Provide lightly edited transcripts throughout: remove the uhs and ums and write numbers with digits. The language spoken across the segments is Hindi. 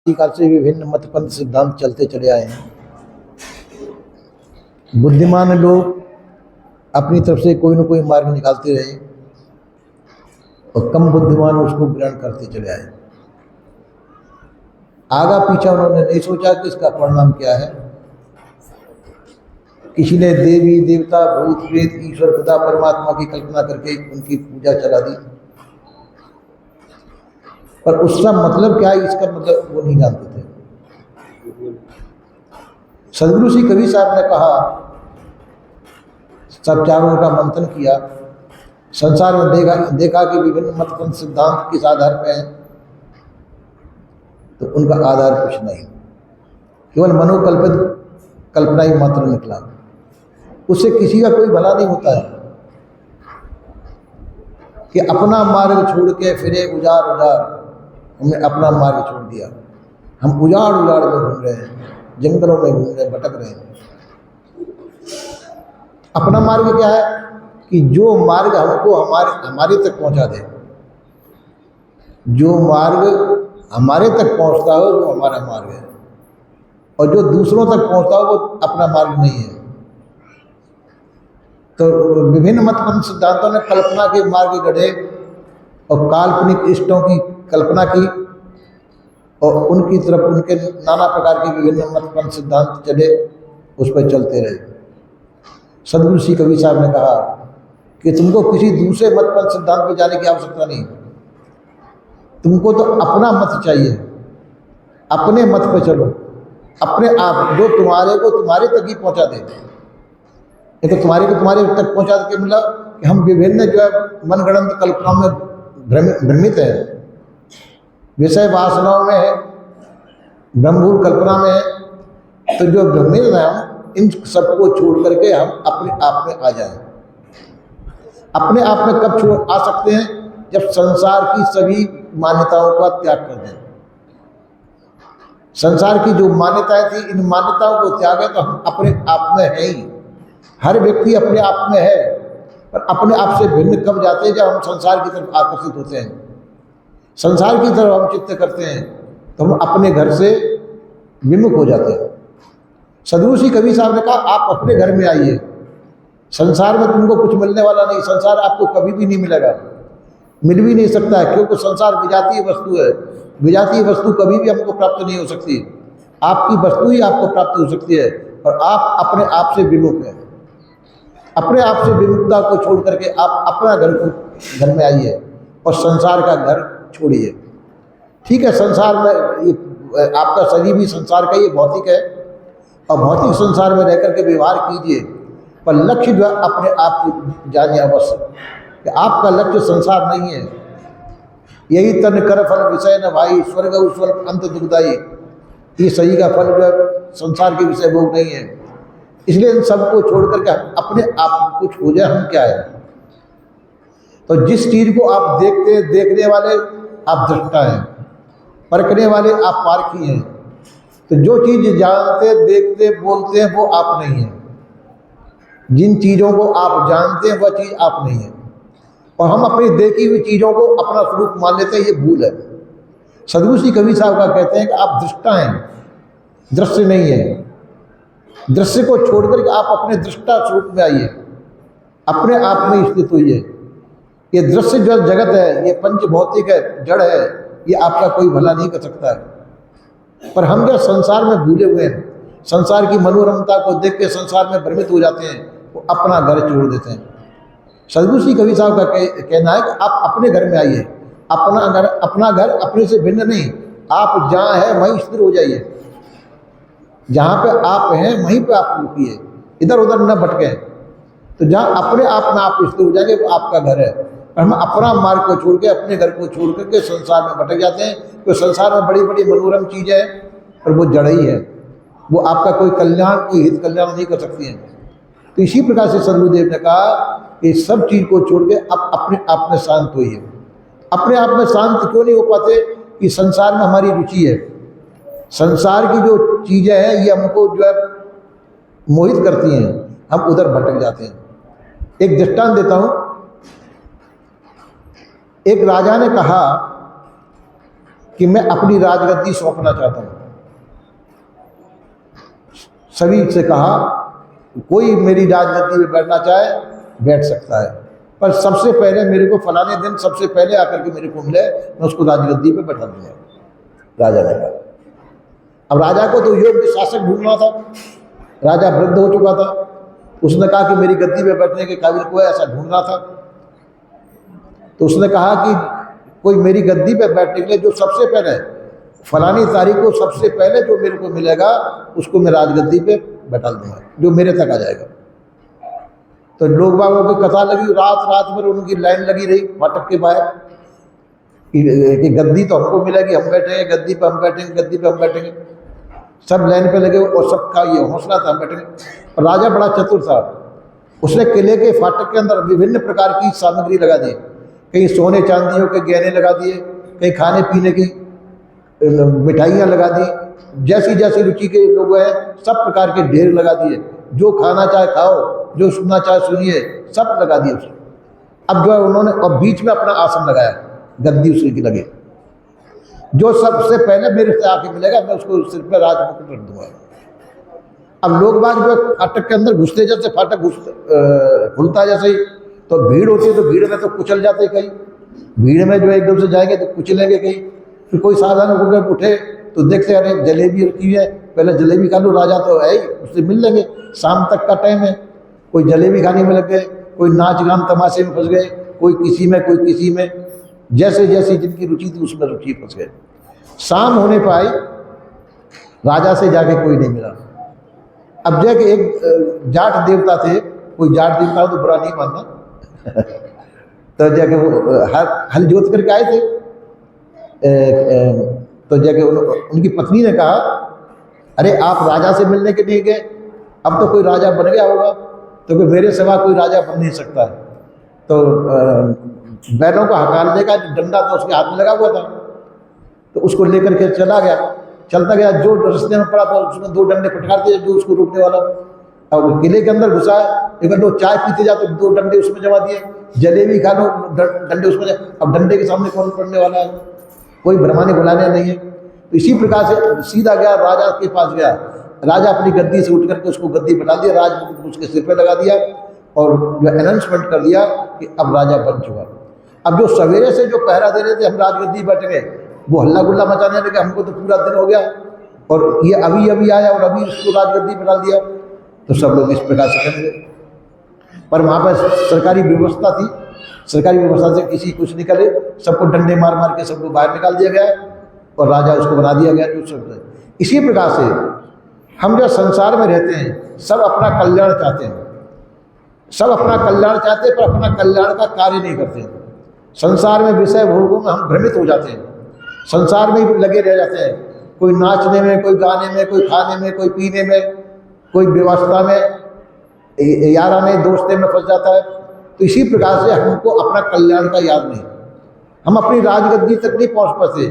काल से विभिन्न मतपंथ सिद्धांत चलते चले आए हैं। बुद्धिमान लोग अपनी तरफ से कोई न कोई मार्ग निकालते रहे और कम बुद्धिमान उसको ग्रहण करते चले आए। आगा पीछा उन्होंने नहीं सोचा कि इसका परिणाम क्या है। किसी ने देवी देवता भूत प्रेत ईश्वर खुदा परमात्मा की कल्पना करके उनकी पूजा चला दी, पर उसका मतलब क्या है इसका मतलब वो नहीं जानते थे। सदगुरु श्री कबीर साहब ने कहा, सब चारों का मंथन किया, संसार में देखा कि विभिन्न मतपंथ सिद्धांत किस आधार पे हैं, तो उनका आधार कुछ नहीं, केवल मनोकल्पित कल्पना ही मात्र निकला। उससे किसी का कोई भला नहीं होता है कि अपना मार्ग छोड़ के फिरे उजाड़ उजाड़। हमने अपना मार्ग छोड़ दिया, हम उजाड़ उजाड़ में घूम रहे हैं, जंगलों में घूम रहे हैं, भटक रहे हैं। अपना मार्ग क्या है कि जो मार्ग हमको हमारे तक पहुंचा दे, जो मार्ग हमारे तक पहुंचता हो वो हमारा मार्ग है, और जो दूसरों तक पहुंचता हो वो अपना मार्ग नहीं है। तो विभिन्न मतपंथ सिद्धांतों ने कल्पना के मार्ग गढ़े और काल्पनिक इष्टों की कल्पना की, और उनकी तरफ उनके नाना प्रकार के विभिन्न मतपंथ सिद्धांत चले, उस पर चलते रहे। सदगुरु श्री कबीर साहब ने कहा कि तुमको किसी दूसरे मतपंथ सिद्धांत पर जाने की आवश्यकता नहीं, तुमको तो अपना मत चाहिए, अपने मत पे चलो, अपने आप जो तुम्हारे को तुम्हारे तक ही पहुंचा दे। ये तो तुम्हारे को तुम्हारे तक पहुंचा के मतलब कि हम विभिन्न जो है मनगढ़ंत कल्पनाओं में भ्रमित है, विषय वासनाओं में है, ब्रह्मभूत कल्पना में है। तो जो भ्रमित है, हम इन सबको छोड़ करके हम अपने आप में आ जाएं। अपने आप में कब छोड़ आ सकते हैं? जब संसार की सभी मान्यताओं का त्याग कर दें। संसार की जो मान्यताएं थी, इन मान्यताओं को त्यागें तो हम अपने आप में है ही। हर व्यक्ति अपने आप में है, पर अपने आप से भिन्न कब जाते हैं? जब हम संसार की तरफ आकर्षित होते हैं, संसार की तरफ हम चित्त करते हैं, तो हम अपने घर से विमुख हो जाते हैं। सदगुरु श्री कबीर साहब ने कहा, आप अपने घर में आइए, संसार में तुमको कुछ मिलने वाला नहीं, संसार आपको कभी भी नहीं मिलेगा, मिल भी नहीं सकता है, क्योंकि संसार विजातीय वस्तु है। विजातीय वस्तु कभी भी हमको प्राप्त नहीं हो सकती, आपकी वस्तु ही आपको प्राप्त हो सकती है, और आप अपने आप से विमुख हैं। अपने आप से विमुखता को छोड़ करके आप अपना घर में आइए और संसार का घर छोड़िए। ठीक है, संसार में ये आपका शरीर भी संसार का, ये भौतिक है, और भौतिक संसार में रहकर के व्यवहार कीजिए, पर लक्ष्य जो है अपने आप को जानिए अवश्य कि आपका लक्ष्य संसार नहीं है। यही तन कर फल विषय न भाई, स्वर्ग स्वर्ग अंत दुखदाई। ये सही का फल जो है संसार के विषय भोग नहीं है। इसलिए इन सबको छोड़ करके अपने आप को खोजे, हम क्या है। तो जिस चीज को आप देखने वाले आप दृष्टा हैं, परखने वाले आप पारखी हैं। तो जो चीज जानते देखते बोलते हैं वो आप नहीं हैं। जिन चीजों को आप जानते हैं वह चीज आप नहीं है, और हम अपनी देखी हुई चीजों को अपना स्वरूप मान लेते हैं, ये भूल है। सदगुरु श्री कबीर साहब का कहते हैं कि आप दृष्टा हैं, दृश्य नहीं है। दृश्य को छोड़कर के आप अपने दृष्टा स्वरूप में आइए, अपने आप में स्थित होइए। ये दृश्य जो जगत है, ये पंच भौतिक है, जड़ है, ये आपका कोई भला नहीं कर सकता है। पर हम जो संसार में भूले हुए हैं, संसार की मनोरमता को देख के संसार में भ्रमित हो जाते हैं, वो अपना घर छोड़ देते हैं। सदगुरु श्री कबीर साहब का कहना है कि आप अपने घर में आइए। अपना घर अपने से भिन्न नहीं, आप जहाँ हैं वहीं स्थिर हो जाइए। जहाँ पे आप हैं वहीं पे आप रुकिए, इधर उधर न भटकें। तो जहाँ अपने आप में आप स्थिर हो जाएंगे वो आपका घर है। और हम अपना मार्ग को छोड़ के, अपने घर को छोड़ करके संसार में भटक जाते हैं। तो संसार में बड़ी बड़ी मनोरम चीज़ें हैं, और वो जड़ ही है, वो आपका कोई कल्याण, कोई हित कल्याण नहीं कर सकती हैं। तो इसी प्रकार से सदगुरुदेव ने कहा कि सब चीज़ को छोड़ के आप अपने आप में शांत होइए। अपने आप में शांत क्यों नहीं हो पाते? कि संसार में हमारी रुचि है, संसार की जो चीज़ें हैं ये हमको जो है मोहित करती हैं, हम उधर भटक जाते हैं। एक दृष्टांत देता हूँ। एक राजा ने कहा कि मैं अपनी राजगद्दी सौंपना चाहता हूँ। सभी से कहा कोई मेरी राजगद्दी में बैठना चाहे बैठ सकता है, पर सबसे पहले मेरे को फलाने दिन सबसे पहले आकर के मेरे को मिले, मैं उसको राजगद्दी पे बैठा दूंगा। राजा ने कहा। अब राजा को तो योग्य शासक ढूंढना था, राजा वृद्ध हो चुका था। उसने कहा कि मेरी गद्दी पे बैठने के काबिल कोई ऐसा ढूंढना था। तो उसने कहा कि कोई मेरी गद्दी पे बैठने के लिए जो सबसे पहले फलानी तारीख को सबसे पहले जो मेरे को मिलेगा उसको मैं राजगद्दी पे बैठा दूंगा, जो मेरे तक आ जाएगा। तो लोग बागों की कथा लगी, रात रात भर उनकी लाइन लगी रही फाटक के बाहर कि गद्दी तो हमको मिलेगी, हम बैठेंगे गद्दी पे, हम बैठेंगे गद्दी पे, हम बैठेंगे। सब लाइन पे लगे और सबका ये हौसला था हम बैठेंगे। और राजा बड़ा चतुर था, उसने किले के फाटक के अंदर विभिन्न प्रकार की सामग्री लगा दी। कहीं सोने चांदियों के गहने लगा दिए, कहीं खाने पीने की मिठाइयाँ लगा दी, जैसी जैसी रुचि के लोग हैं सब प्रकार के ढेर लगा दिए। जो खाना चाहे खाओ, जो सुनना चाहे सुनिए, सब लगा दिए उसने। अब जो है उन्होंने और बीच में अपना आसन लगाया, गद्दी उसी की लगे। जो सबसे पहले मेरे से आके मिलेगा मैं उसको सिर पे राजमुकुट रख दूंगा। अब लोग बाग जो फाटक के अंदर घुसते, जैसे फाटक खुलता जैसे ही तो भीड़ होती है, तो भीड़ में तो कुचल जाते कहीं, भीड़ में जो एकदम से जाएंगे तो कुचलेंगे कहीं। फिर कोई साधारण होकर उठे तो देखते अरे जलेबी रखी है, पहले जलेबी खा लो, राजा तो है ही, उससे मिल लेंगे। शाम तक का टाइम है, कोई जलेबी खाने में लग गए, कोई नाच गान तमाशे में फंस गए, कोई किसी में कोई किसी में, जैसे जैसी जिनकी रुचि थी उसमें रुचि फंस गए। शाम होने पाई, राजा से जाके कोई नहीं मिला। अब जो कि एक जाट देवता थे, कोई जाट देवता तो बुरा नहीं मानना तो जाके वो हल जोत करके आए थे। तो जाके उनकी पत्नी ने कहा अरे आप राजा से मिलने के लिए गए, अब तो कोई राजा बन गया होगा, तो कि मेरे सिवा कोई राजा बन नहीं सकता है। तो बैलों को हकालने का डंडा तो उसके हाथ में लगा हुआ था, तो उसको लेकर के चला गया। चलता गया, जो रास्ते में पड़ा था उसमें दो डंडे फटकार दिए जो उसको रोकने वाला। अब किले के अंदर घुसा है, एक लोग चाय पीते जाते दो डंडे उसमें जमा दिए, जलेबी खा लो डंडे उसमें। अब डंडे के सामने कौन पड़ने वाला है, कोई भरमाने बुलाने नहीं है। तो इसी प्रकार से सीधा गया राजा के पास गया। राजा अपनी गद्दी से उठ करके उसको गद्दी बना दिया, राजमुकुट उसके सिर पे लगा दिया और जो अनाउंसमेंट कर दिया कि अब राजा बन चुका। अब जो सवेरे से जो पहरा दे रहे थे हम राजगद्दी बैठ गए, वो हल्ला गुल्ला मचाने लगे, हमको तो पूरा दिन हो गया और ये अभी अभी आया और अभी उसको राजगद्दी बना दिया। तो सब लोग इस प्रकार से कर गए। पर वहाँ पर सरकारी व्यवस्था थी, सरकारी व्यवस्था से किसी कुछ नहीं करे, सबको डंडे मार मार के सबको बाहर निकाल दिया गया और राजा उसको बना दिया गया जो सब। इसी प्रकार से हम जो संसार में रहते हैं सब अपना कल्याण चाहते हैं, सब अपना कल्याण चाहते हैं, पर अपना कल्याण का कार्य नहीं करते। संसार में विषय भोगों में हम भ्रमित हो जाते हैं, संसार में ही लगे रह जाते हैं, कोई नाचने में, कोई गाने में, कोई खाने में, कोई पीने में, कोई व्यवस्था में, याराने दोस्ते में फंस जाता है। तो इसी प्रकार से हमको अपना कल्याण का याद नहीं, हम अपनी राजगद्दी तक नहीं पहुंच पाते,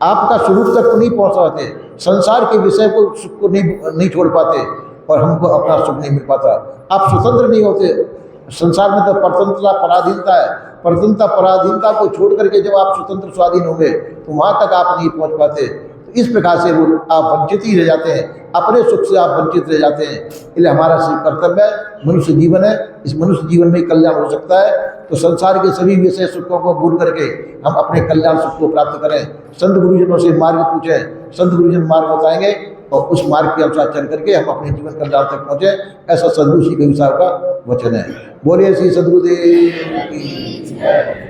आपका स्वरूप तक नहीं पहुंच पाते, संसार के विषय को सुख को नहीं छोड़ पाते और हमको अपना सुख नहीं मिल पाता। आप स्वतंत्र नहीं होते। संसार में तो परतंत्रता पराधीनता है, परतंत्रता पराधीनता को छोड़ करके जब आप स्वतंत्र स्वाधीन होंगे तो वहाँ तक आप नहीं पहुँच पाते। तो इस प्रकार से वो आप वंचित ही रह जाते हैं, अपने सुख से आप वंचित रह जाते हैं। इसलिए हमारा कर्तव्य है, मनुष्य जीवन है, इस मनुष्य जीवन में कल्याण हो सकता है। तो संसार के सभी विषय सुखों को भूल करके हम अपने कल्याण सुख को प्राप्त करें। संत गुरुजनों से मार्ग पूछें, संत गुरुजन मार्ग बताएंगे और उस मार्ग के अनुसार चल करके हम अपने जीवन कल्याण तक पहुँचे। ऐसा सदगुरु श्री कबीर साहब का वचन है। बोलिए श्री सदगुरुदेव की जय।